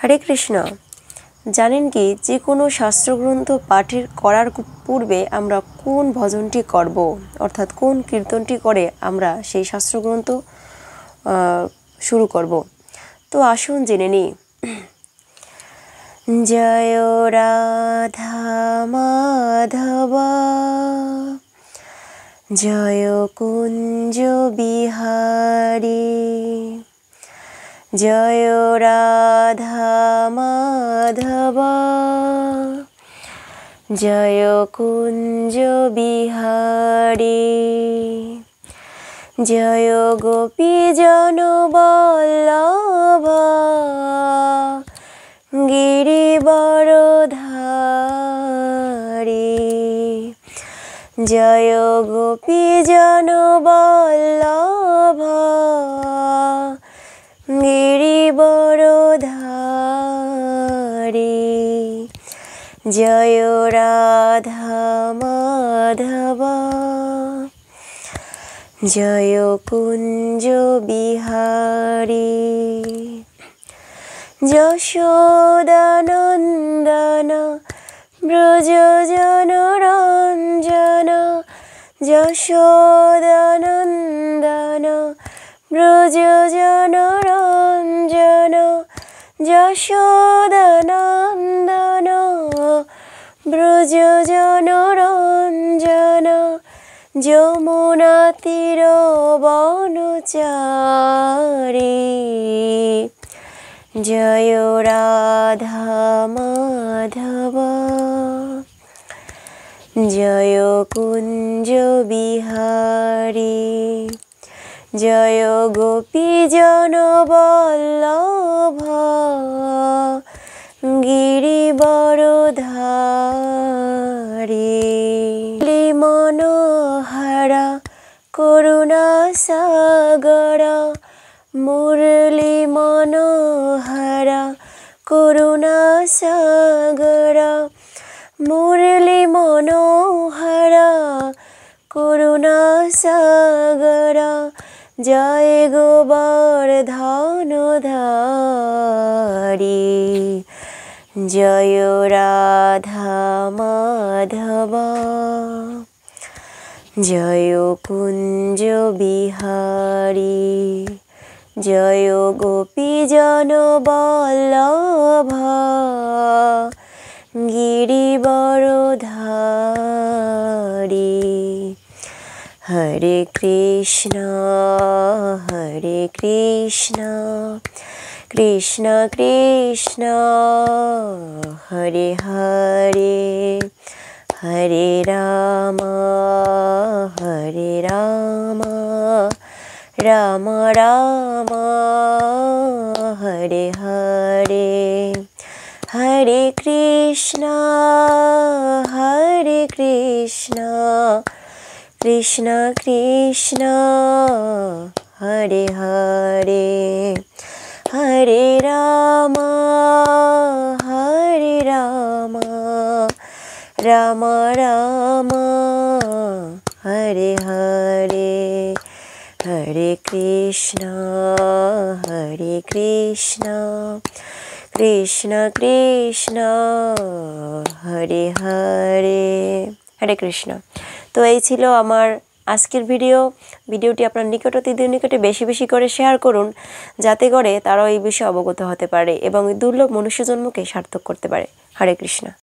হরে কৃষ্ণ। জানেন কি যে কোনো শাস্ত্রগ্রন্থ পাঠের করার পূর্বে আমরা কোন ভজনটি করব, অর্থাৎ কোন কীর্তনটি করে আমরা সেই শাস্ত্রগ্রন্থ শুরু করব। তো আসুন জেনে নিই। জয় রাধা মাধব জয় কুঞ্জ বিহারী, জয় রাধা মাধব জয় কুঞ্জ বিহারী, জয় গোপীজন বল্লভ গিরিবরধারী, জয় গোপীজন বল্লভ গিরিবরধারী, জয় রাধা মাধব জয় কুঞ্জ বিহারী, যশোদানন্দন ব্রজজনরঞ্জন, যশোদানন্দন ব্রজজনরঞ্জন, যশোদানন্দন ব্রজজনরঞ্জন, যমুনা তীর বনচারী, জয় রাধা মাধব জয় কুঞ্জ বিহারী, জয় গোপীজন বল্লভ গিরিবরধারী, মনোহরা করুণা সাগর, মুরলী মনোহরা করুণা সাগর, মুরলী মনোহরা করুণা সাগর, জয় গোবর্ধনধারী, জয় রাধা মাধব জয় কুঞ্জ বিহারী, জয় গোপীজন বল্লভ গিরিবরধারী। হরে কৃষ্ণ কৃষ্ণ কৃষ্ণ হরে হরে, হরে রাম রাম রাম হরে হরে, হরে কৃষ্ণ কৃষ্ণ কৃষ্ণ হরে হরে, হরে রাম রাম রাম হরে হরে, হরে কৃষ্ণ কৃষ্ণ কৃষ্ণ হরে হরে, হরে কৃষ্ণ। তো এই ছিল আমার আজকের ভিডিওটি আপনার নিকটতীদের নিকটে বেশি বেশি করে শেয়ার করুন, যাতে করে তারাও এই বিষয়ে অবগত হতে পারে এবং দুর্লভ মনুষ্য জন্মকে সার্থক করতে পারে। হরে কৃষ্ণ।